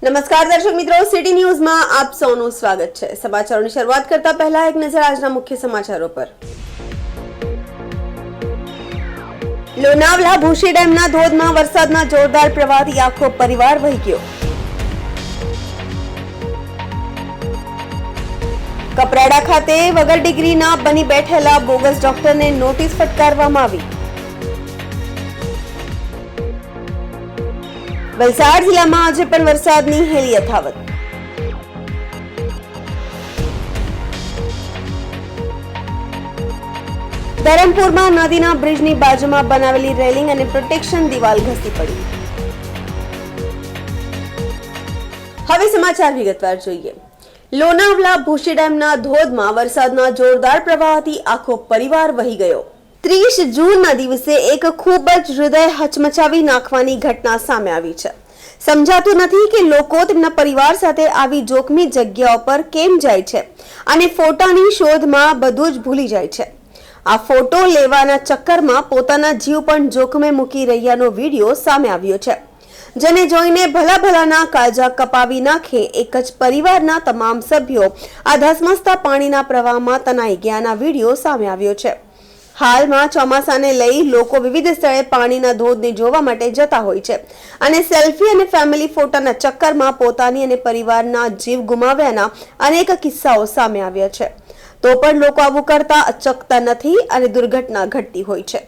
નમસ્કાર દર્શક મિત્રો, સિટી ન્યૂઝમાં આપ સૌનું સ્વાગત છે। સમાચારોની શરૂઆત કરતા પહેલા એક નજર આજના મુખ્ય સમાચારો પર। લોનાવલા ભૂશી ડેમના ધોધમાં વરસાદના જોરદાર પ્રવાહથી આખો પરિવાર વહી ગયો। કપરાડા ખાતે વગર ડિગ્રીના બની બેઠેલા બોગસ ડોક્ટરને નોટિસ ફટકારવામાં આવી। વલસાડ જિલ્લામાં આજે પણ વરસાદની હેલી યથાવત। ધરમપુરમાં નદીના બ્રિજની બાજુમાં બનાવેલી રેલિંગ અને પ્રોટેક્શન દિવાલ ઘસી પડી। હવે સમાચાર વિગતવાર જોઈએ। લોનાવલા ભૂશી ડેમના ધોધમાં વરસાદના જોરદાર પ્રવાહથી આખો પરિવાર વહી ગયો। 30 જૂનના દિવસે એક ખૂબ જ હૃદય હચમચાવી નાખવાની ઘટના સામે આવી છે। સમજાતું નથી કે લોકો તેમના પરિવાર સાથે આવી જોખમી જગ્યાઓ પર કેમ જાય છે અને ફોટાની શોધમાં બધું જ ભૂલી જાય છે। આ ફોટો લેવાના ચક્કરમાં પોતાના જીવ પણ જોખમે મૂકી રહ્યાનો વિડીયો સામે આવ્યો છે, જેને જોઈને ભલાભલાના કાળજા કપાવી નાખે એક જ પરિવારના તમામ સભ્યો આ ધસમસતા પાણીના પ્રવાહમાં તણાઈ ગયાના વિડીયો સામે આવ્યો છે। હાલમાં ચોમાસાને લઈ લોકો વિવિધ સ્થળે પાણીના ધોધને જોવા માટે જતા હોય છે અને સેલ્ફી અને ફેમિલી ફોટાના ચક્કરમાં પોતાની અને પરિવારના જીવ ગુમાવ્યાના અનેક કિસ્સાઓ સામે આવ્યા છે। તો પણ લોકો આવું કરતા અચકતા નથી અને દુર્ઘટના ઘટતી હોય છે।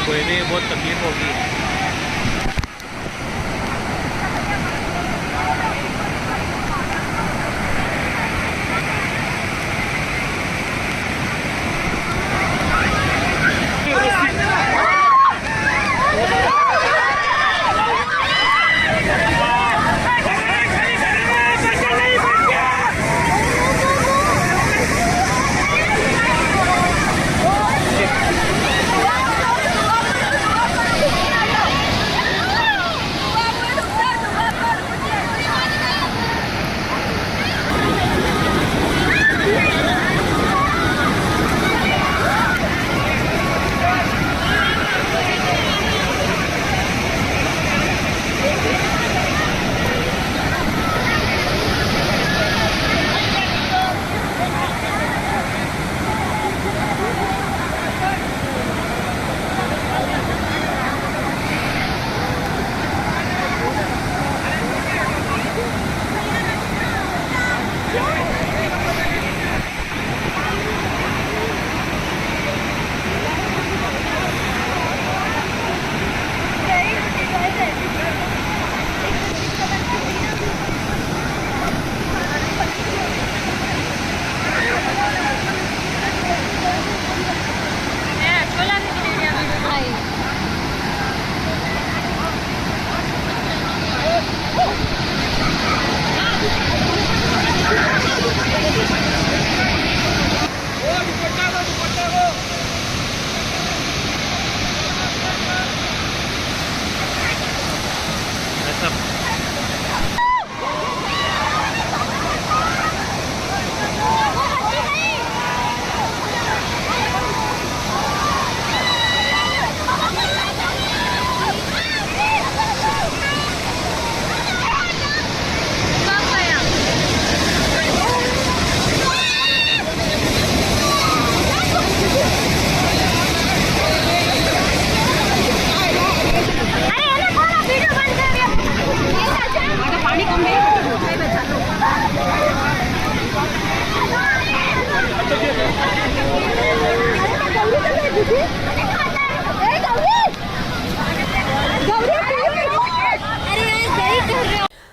कोई भी बहुत तकलीफ होगी।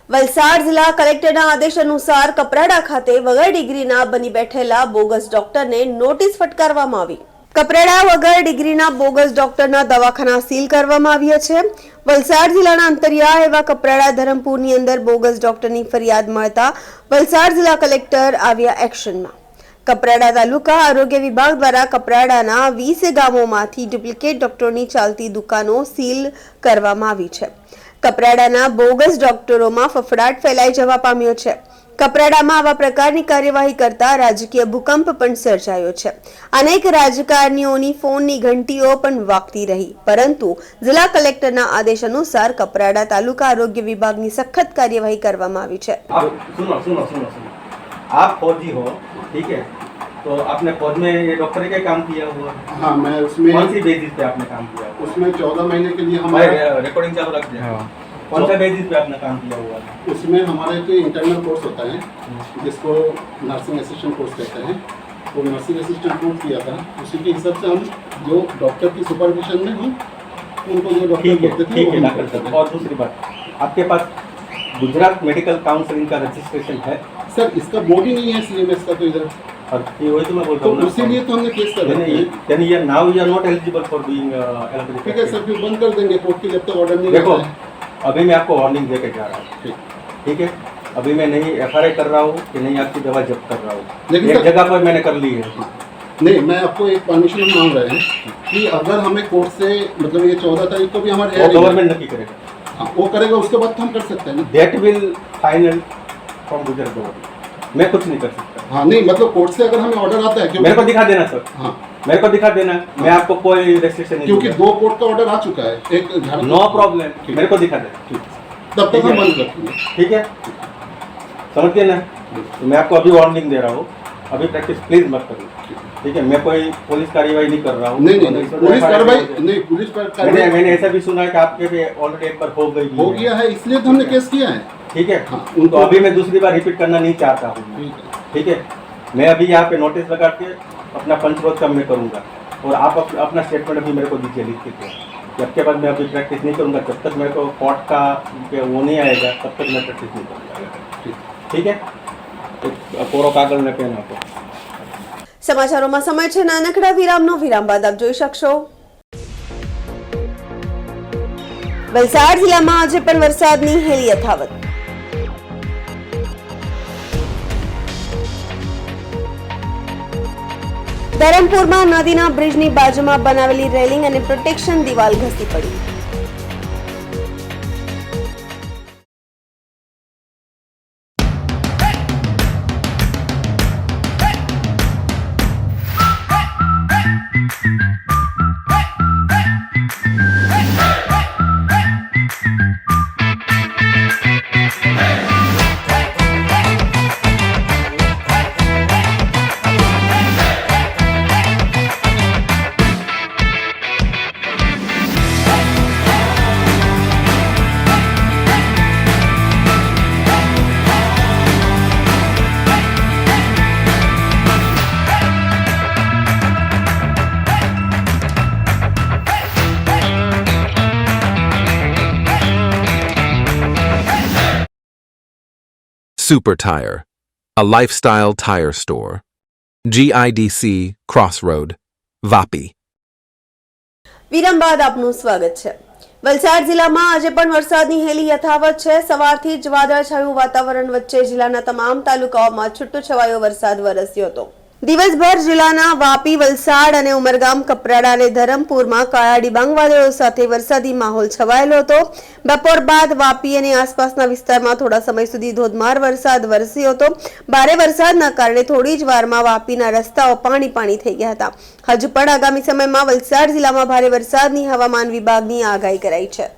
વલસાડ જિલ્લા કલેક્ટરના આદેશ અનુસાર કપરાડા ખાતે વગર ડિગ્રીના બની બેઠેલા બોગસ ડોક્ટરને નોટિસ ફટકારવામાં આવી. કપરાડા વગર ડિગ્રીના બોગસ ડોક્ટરના દવાખાના સીલ કરવામાં આવ્યા છે. વલસાડ જિલ્લાના અંતરિયાળ એવા કપરાડા ધરમપુરની અંદર બોગસ ડોક્ટરની ફરિયાદ મળતા વલસાડ જિલ્લા કલેક્ટર આવ્યા એક્શનમાં. કપરાડા તાલુકા આરોગ્ય વિભાગ દ્વારા કપરાડાના 20 ગામોમાંથી ડુપ્લિકેટ ડોક્ટરોની ચાલતી દુકાનો સીલ કરવામાં આવી છે. કપરાડાના બોગસ ડોક્ટરોમાં ફફડાટ ફેલાઈ જવા પામ્યો છે. કપરાડામાં આવા પ્રકારની કાર્યવાહી કરતા રાજકીય ભૂકંપ પણ સર્જાયો છે. અનેક રાજકારણીઓની ફોનની ઘંટીઓ પણ વાગતી રહી, પરંતુ જિલ્લા કલેક્ટરના આદેશ અનુસાર કપરાડા તાલુકા આરોગ્ય વિભાગની સખત કાર્યવાહી કરવામાં આવી છે. आप फौजी हो, ठीक है, तो आपने फौज में ये डॉक्टर का काम किया हुआ है? हाँ, मैं उसमें कौन सी बेसिस पे आपने काम किया हुआ? उसमें 14 महीने के लिए हमारे हमारा रिकॉर्डिंग चालू रख दिया। कौन सा बेसिस पे आपने काम किया हुआ है? उसमें हमारा एक इंटरनल कोर्स होता है जिसको नर्सिंग असिस्टेंट कोर्स कहते हैं. वो नर्सिंग असिस्टेंट कोर्स किया था, उसी के हिसाब से हम जो डॉक्टर की सुपरविजन में हम उनको जो डॉक्टर ठीक बोलते है, थे ठीक वो है हम डॉक्टर करते साहब। थे. और दूसरी बात, आपके पास गुजरात मेडिकल काउंसलिंग का रजिस्ट्रेशन है? सर, इसका बोर्ड ही नहीं है CMS का, तो इधर और ये वही तो मैं बोल रहा तो हूँ ना। उसीलिए तो हमने केस कर रखा है. then you now you are not eligible for doing allopathy ठीक है सर, फिर बंद कर देंगे कोर्ट की जब तक ऑर्डर नहीं देखो, आता है. अभी मैं आपको वार्निंग देके जा रहा हूँ, ठीक. ठीक है? अभी मैं नहीं FRI कर रहा हूँ कि नहीं आपकी दवा जब्त कर रहा हूँ. लेकिन एक सर- जगह पर मैंने कर ली है. नहीं, मैं आपको एक परमिशन मांग रहे हैं कि अगर हमें कोर्ट से मतलब ये 14 तारीख को भी हमारे वो hearing है. गवर्नमेंट नक्की करेगा. हाँ, वो करेगा, उसके बाद तो हम कर सकते हैं ना. That will final from Gujarat government. मैं कुछ नहीं कर सकता. हाँ, नहीं मतलब कोर्ट से अगर हमें ऑर्डर आता है मेरे को दिखा देना सर, हाँ, मेरे को दिखा देना. मैं आपको कोई रेस्ट्रिक्शन नहीं क्योंकि दूंगा. 2 कोर्ट का ऑर्डर आ चुका है. एक झारखंड- नो प्रॉब्लम, मेरे को दिखा देना. तब तक ठीक हम है। बंद रखेंगे. ठीक है, समझिए ना. तो मैं आपको अभी वार्निंग दे रहा हूँ, अभी प्रैक्टिस प्लीज मत करिए. ठीक है, मैं कोई पुलिस कार्रवाई नहीं कर रहा हूँ. नहीं नहीं नहीं, पुलिस कार्रवाई नहीं, पुलिस पर कार्रवाई मैंने ऐसा भी सुना है कि आपके पे ऑलरेडी एक बार हो गई हो गया है, इसलिए तो हमने केस किया है. ठीक है. हाँ, तो उनको अभी मैं दूसरी बार रिपीट करना नहीं चाहता हूँ. ठीक है. ठीक है, मैं अभी यहाँ पे नोटिस लगा के अपना पंचरोध का मैं करूँगा, और आप अपना स्टेटमेंट अभी मेरे को दीजिए लिख के. जब के बाद मैं अभी प्रैक्टिस नहीं करूँगा, जब तक मेरे को कोर्ट का वो नहीं आएगा तब तक मैं प्रैक्टिस नहीं करूँगा. ठीक है, एक कोरो कागल में पेन आपको. સમાચારોમાં સમય છે નાનકડા વિરામનો. વિરામ બાદ આપ જોઈ શકશો. વલસાડ જિલ્લામાં આજે પણ વરસાદની હેલી યથાવત. ધરમપુરમાં નદીના બ્રિજની બાજુમાં બનાવેલી રેલિંગ અને પ્રોટેક્શન દિવાલ ઘસી પડી. Super Tire, a lifestyle tire store. GIDC Crossroad, Vapi. વિરામ બાદ આપનું સ્વાગત છે. વલસાડ જિલ્લામાં આજે પણ વરસાદની હેલી યથાવત છે. સવારથી જ વાદળછાયું વાતાવરણ વચ્ચે જિલ્લાના તમામ તાલુકાઓમાં છૂટોછવાયો વરસાદ વરસ્યો હતો. દિવસભર જિલ્લાના વાપી, વલસાડ અને ઉમરગામ, કપરાડા અને ધરમપુરમાં કાળા ડિબાંગ વાદળો સાથે વરસાદી માહોલ છવાયેલો હતો. બપોર બાદ વાપી અને આસપાસના વિસ્તારમાં થોડા સમય સુધી ધોધમાર વરસાદ વરસ્યો હતો. ભારે વરસાદના કારણે થોડી જ વારમાં વાપીના રસ્તાઓ પાણી પાણી થઈ ગયા હતા. હજુ પણ આગામી સમયમાં વલસાડ જિલ્લામાં ભારે વરસાદની હવામાન વિભાગની આગાહી કરાઈ છે.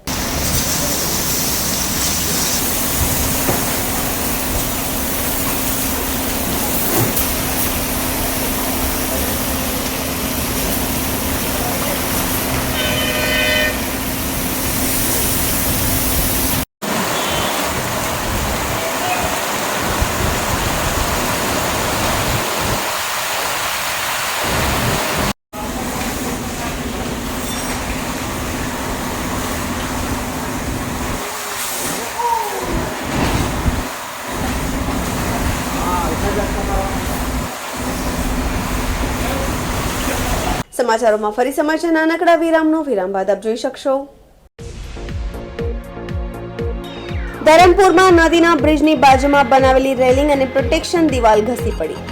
સમાચારોમાં ફરી સમાચાર નાનકડા વિરામ બાદ આપ જોઈ શકશો. ધરમપુરમાં નદીના બ્રિજની બાજુમાં બનાવેલી રેલિંગ અને પ્રોટેક્શન દિવાલ ઘસી પડી.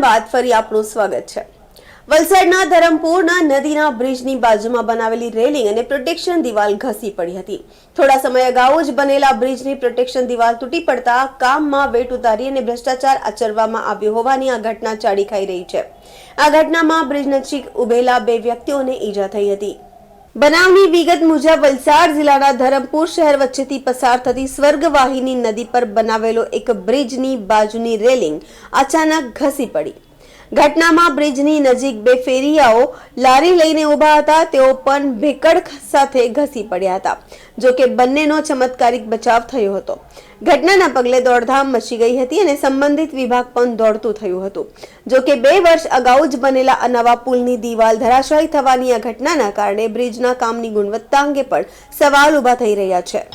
બાદ ફરી આપનું સ્વાગત છે. વલસાડના ધરમપુરના નદીના બ્રિજની બાજુમાં બનાવેલી રેલિંગ અને પ્રોટેક્શન દિવાલ ઘસી પડી હતી. થોડા સમય અગાઉ જ બનેલા બ્રિજની પ્રોટેક્શન દિવાલ તૂટી પડતા કામમાં વેટ ઉતારી અને ભ્રષ્ટાચાર આચરવામાં આવ્યો હોવાની આ ઘટના ચાડી ખાઈ રહી છે. આ ઘટનામાં બ્રિજ નજીક ઉભેલા 2 વ્યક્તિઓને ઈજા થઈ હતી. બનાવની વિગત મુજબ વલસાડ જિલ્લાના ધરમપુર શહેર વચ્ચેથી પસાર થતી સ્વર્ગવાહિની નદી પર બનાવેલો એક બ્રિજની બાજુની રેલિંગ અચાનક ઘસી પડી. ઘટનામાં બ્રિજની નજીક 2 ફેરિયાઓ લારી લઈને ઊભા હતા. તેઓ પણ ભેકડ સાથે ઘસી પડ્યા હતા. જો કે બંનેનો ચમત્કારિક બચાવ થયો હતો. ઘટનાના પગલે દોડધામ મચી ગઈ હતી અને સંબંધિત વિભાગ પણ દોડતું થયું હતું. જો કે 2 વર્ષ અગાઉ જ બનેલા આ નવા પુલની દિવાલ ધરાશાયી થવાની આ ઘટનાના કારણે બ્રિજના કામની ગુણવત્તા અંગે પણ સવાલ ઊભા થઈ રહ્યા છે.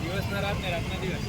દિવસના રાત ને રાતના દિવસ.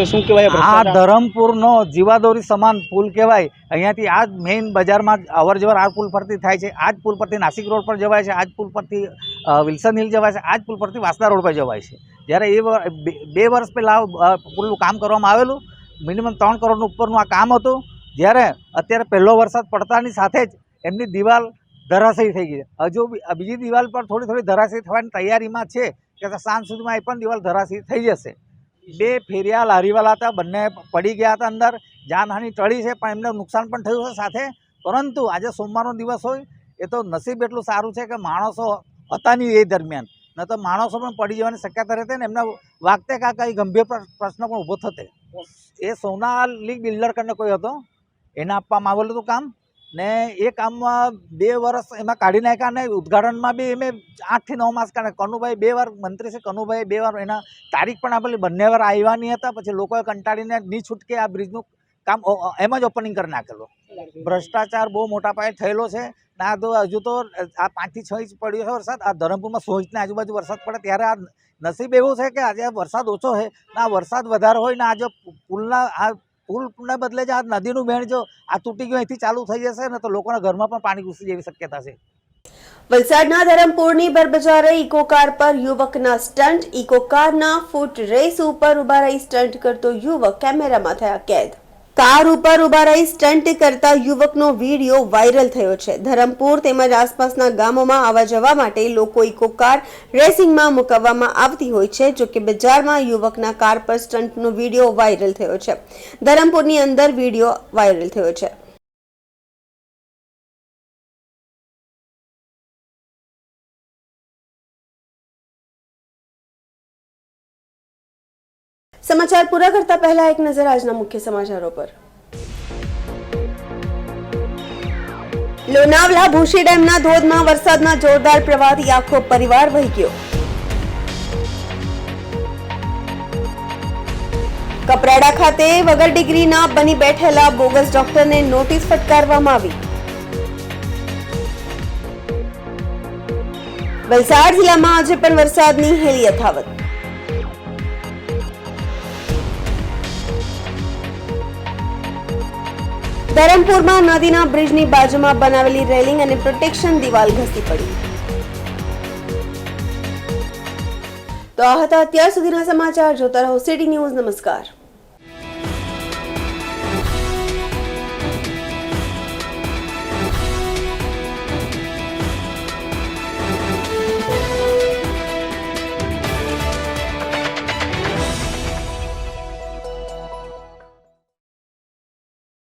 શું કહેવાય આ ભ્રષ્ટાચાર? ધરમપુરનો જીવાદોરી સમાન પુલ કહેવાય. અહીંયાથી આ જ મેઇન બજારમાં અવર જવર આ પુલ પરથી થાય છે. આ જ પુલ પરથી નાસિક રોડ પર જવાય છે. આ જ પુલ પરથી વિલ્સન હિલ જવાય છે. આ જ પુલ પરથી વાસદા રોડ પર જવાય છે. જ્યારે 2 વર્ષ પહેલાં પુલનું કામ કરવામાં આવેલું, મિનિમમ 3 કરોડનું ઉપરનું આ કામ હતું, જ્યારે અત્યારે પહેલો વરસાદ પડતાની સાથે જ એમની દિવાલ ધરાશયી થઈ ગઈ છે. હજુ બીજી દિવાલ પર થોડી ધરાશયી થવાની તૈયારીમાં છે કે સાંજ સુધીમાં એ પણ દિવાલ ધરાશયી થઈ જશે. 2 ફેરિયા લારીવાલા હતા, બંને પડી ગયા હતા અંદર, જાનહાનિ ટળી છે પણ એમને નુકસાન પણ થયું છે સાથે. પરંતુ આજે સોમવારનો દિવસ હોય એ તો નસીબ એટલું સારું છે કે માણસો હતા નહીં એ દરમિયાન, ન તો માણસો પણ પડી જવાની શક્યતા રહેતી ને એમને વાગતે કાં કંઈ ગંભીર પ્રશ્ન પણ ઊભો થતે. એ સોનાલી બિલ્ડર કરીને કોઈ હતો, એને આપવામાં આવેલું હતું કામ, ને એ કામમાં 2 વર્ષ એમાં કાઢી નાખ્યા. ને ઉદ્ઘાટનમાં બી એમે 8 થી 9 માસ કાઢે. કનુભાઈ 2 વાર મંત્રી છે, કનુભાઈ 2 વાર એના તારીખ પણ આપેલી, બંને વાર આવ્યા નહીં હતા. પછી લોકોએ કંટાળીને નહીં છૂટકે આ બ્રિજનું કામ એમ જ ઓપનિંગ કરી નાખેલું. ભ્રષ્ટાચાર બહુ મોટા પાયે થયેલો છે. ના તો હજુ તો આ 5 થી 6 ઇંચ પડ્યો છે વરસાદ. આ ધરમપુરમાં 100 ઇંચની આજુબાજુ વરસાદ પડે ત્યારે આ નસીબ એવું છે કે આજે વરસાદ ઓછો છે ને આ વરસાદ વધારે હોય ને આજે પુલને બદલે જે આ નદીનું બેણ જો આ તૂટી ગયું અહીંથી ચાલુ થઈ જશે ને તો લોકોના ઘરમાં પણ પાણી ઘૂસી જેવી શક્યતા છે. વલસાડના ધરમપુરની બરબજારે ઇકો કાર પર યુવકના સ્ટન્ટ. ઇકો કારના ફૂટ રેસ ઉપર ઉભા રહી સ્ટન્ટ કરતો યુવક કેમેરામાં થયા કેદ. કાર ઉપર ઉભા રહી સ્ટન્ટ કરતા યુવકનો વિડીયો વાયરલ થયો છે. ધરમપુર તેમજ આસપાસના ગામોમાં આવવા જવા માટે લોકો ઇકો કાર રેસિંગમાં મુકવવામાં આવતી હોય છે. જોકે બજારમાં યુવકના કાર પર સ્ટન્ટનો વિડીયો વાયરલ થયો છે. ધરમપુરની અંદર વિડીયો વાયરલ થયો છે. સમાચાર પૂરા કરતા પહેલા એક નજર આજના મુખ્ય સમાચારો પર. લોનાવલા ભૂશી ડેમના ધોધમાં વરસાદના જોરદાર પ્રવાહથી આખો પરિવાર વહી ગયો. કપરાડા ખાતે વગર ડિગ્રીના બની બેઠેલા બોગસ ડોક્ટરને નોટિસ ફટકારવામાં આવી. વલસાડ જિલ્લામાં આજે પણ વરસાદની હેલી યથાવત. ધરમપુરમાં નદીના બ્રિજની બાજુમાં બનાવેલી રેલિંગ અને પ્રોટેક્શન દિવાલ ઘસી પડી. તો આ હતા અત્યાર સુધીના સમાચાર. જોતા રહો સિટી ન્યૂઝ. નમસ્કાર.